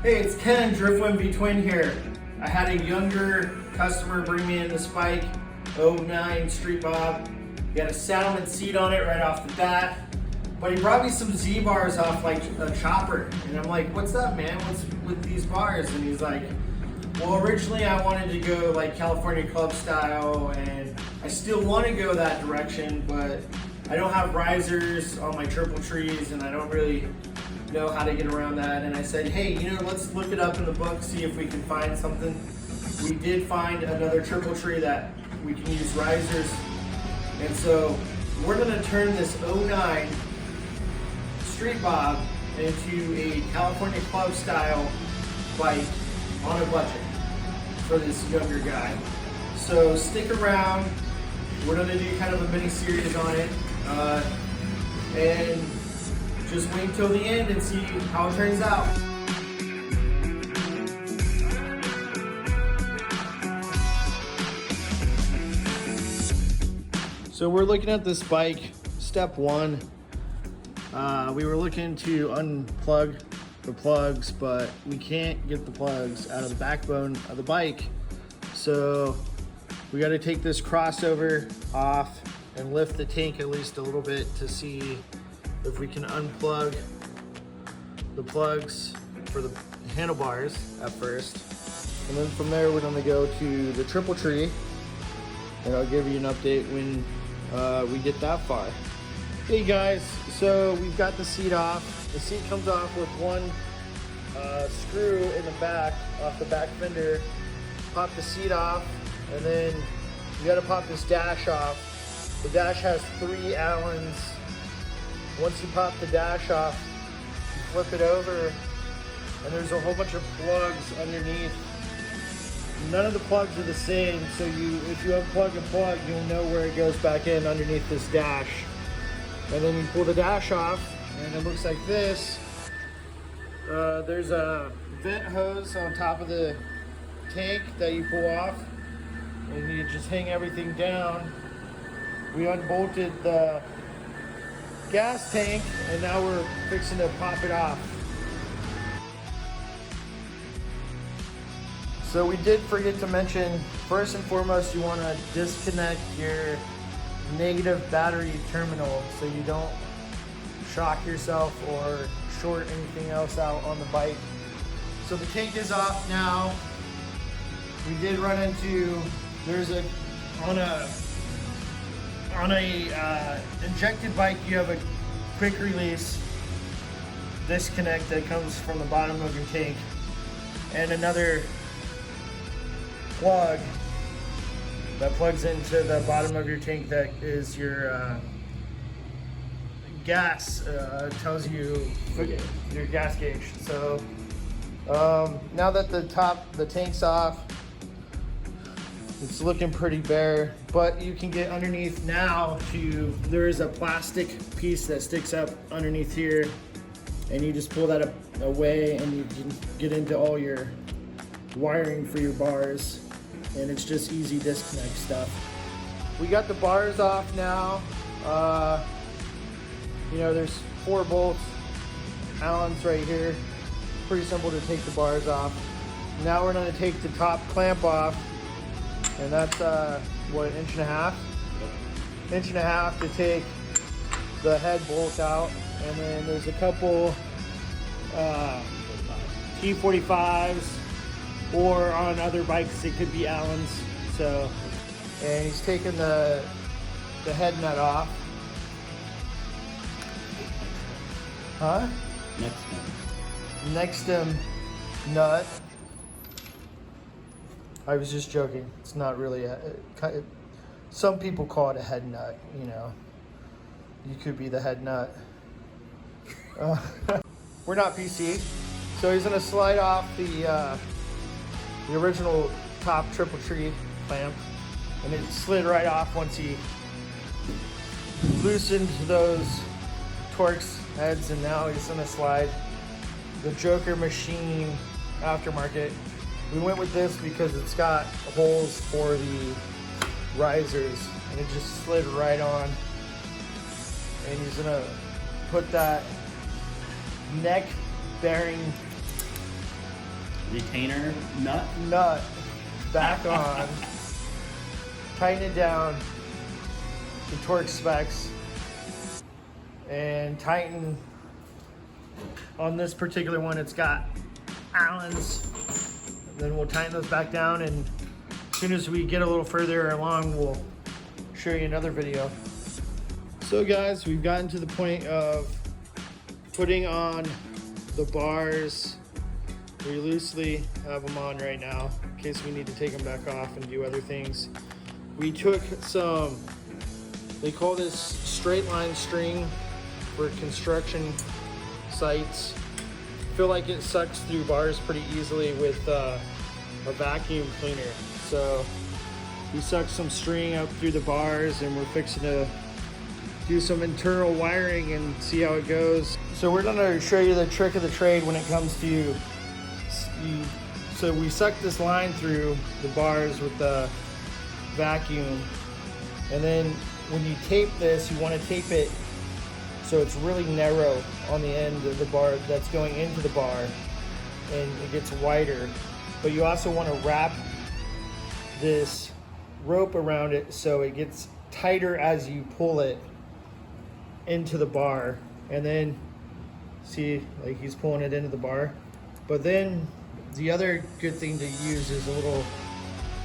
Hey, it's Ken, Driftwind Between here. I had a younger customer bring me in this bike, '09 Street Bob. He had a Saddleman seat on it right off the bat, but he brought me some Z bars off like a chopper. And I'm like, what's up, man? What's with these bars? And he's like, well, originally I wanted to go like California club style, and I still want to go that direction, but I don't have risers on my triple trees, and I don't really know how to get around that. And I said, hey, you know, let's look it up in the book, see if we can find something. We did find another triple tree that we can use risers. And so we're gonna turn this '09 Street Bob into a California club style bike on a budget for this younger guy. So stick around. We're gonna do kind of a mini series on it. And just wait till the end and see how it turns out. So we're looking at this bike, step one. We were looking to unplug the plugs, but we can't get the plugs out of the backbone of the bike. So we got to take this crossover off and lift the tank at least a little bit to see if we can unplug the plugs for the handlebars at first. And then from there, we're gonna go to the triple tree, and I'll give you an update when we get that far. Hey guys, so we've got the seat off. The seat comes off with one screw in the back, off the back fender. Pop the seat off, and then you gotta pop this dash off. The dash has 3 Allens. Once you pop the dash off, you flip it over, and there's a whole bunch of plugs underneath. None of the plugs are the same, so if you unplug a plug, you'll know where it goes back in underneath this dash. And then you pull the dash off, and it looks like this. There's a vent hose on top of the tank that you pull off, and you just hang everything down. We unbolted the gas tank, and now we're fixing to pop it off. So we did forget to mention, first and foremost, you want to disconnect your negative battery terminal so you don't shock yourself or short anything else out on the bike. So the tank is off now. We did run into, on a injected bike, you have a quick release disconnect that comes from the bottom of your tank, and another plug that plugs into the bottom of your tank that is your gas, tells you your gas gauge. So now that the tank's off, it's looking pretty bare, but you can get underneath now there is a plastic piece that sticks up underneath here, and you just pull that away, and you can get into all your wiring for your bars, and it's just easy disconnect stuff. We got the bars off now. You know, there's 4 bolts, Allens right here. Pretty simple to take the bars off. Now we're gonna take the top clamp off, and that's what, 1.5 inches? 1.5 inches to take the head bolt out, and then there's a couple T45s, or on other bikes it could be Allens. So, and he's taking the head nut off. Huh? Next nut. I was just joking. It's not really some people call it a head nut, you know. You could be the head nut. We're not PC. So he's gonna slide off the original top triple tree clamp, and it slid right off once he loosened those Torx heads, and now he's gonna slide the Joker Machine aftermarket. We went with this because it's got holes for the risers, and it just slid right on. And he's gonna put that neck bearing retainer nut. Back on. Tighten it down to torque specs and tighten on this particular one. It's got Allen's. Then we'll tighten those back down, and as soon as we get a little further along, we'll show you another video. So guys, we've gotten to the point of putting on the bars. We loosely have them on right now in case we need to take them back off and do other things. We took some, they call this straight line string for construction sites. I feel like it sucks through bars pretty easily with a vacuum cleaner. So we sucked some string up through the bars, and we're fixing to do some internal wiring and see how it goes. So we're gonna show you the trick of the trade when it comes to so we suck this line through the bars with the vacuum, and then when you tape this, you want to tape it so it's really narrow on the end of the bar that's going into the bar, and it gets wider. But you also want to wrap this rope around it so it gets tighter as you pull it into the bar. And then see, like he's pulling it into the bar. But then the other good thing to use is a little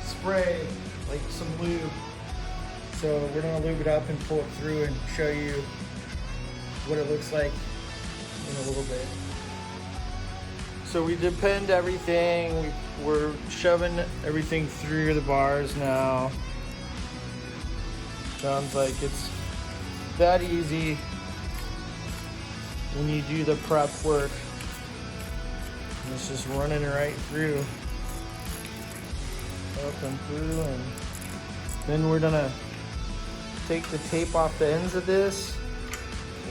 spray, like some lube. So we're gonna lube it up and pull it through and show you what it looks like in a little bit. So we depinned everything. We're shoving everything through the bars now. Sounds like it's that easy when you do the prep work. It's just running right through, up and through, and then we're gonna take the tape off the ends of this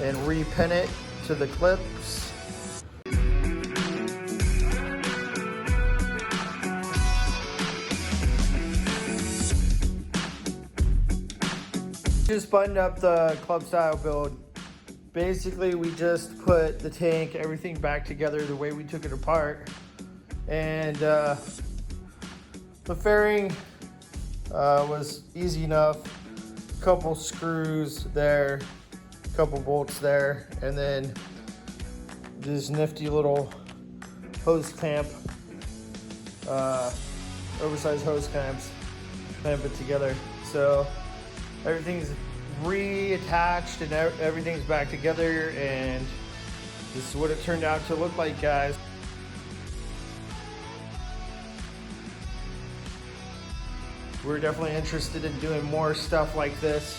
and repin it to the clips. Just buttoned up the club style build. Basically, we just put the tank, everything back together the way we took it apart. And the fairing was easy enough. Couple screws there, couple bolts there, and then this nifty little hose clamp, oversized hose clamps, clamp it together. So everything's reattached and everything's back together, and this is what it turned out to look like, guys. We're definitely interested in doing more stuff like this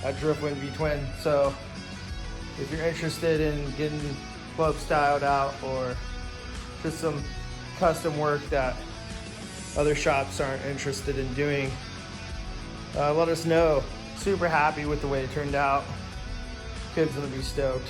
at Driftwind V-Twin. So if you're interested in getting club styled out or just some custom work that other shops aren't interested in doing, let us know. Super happy with the way it turned out. Kid's gonna be stoked.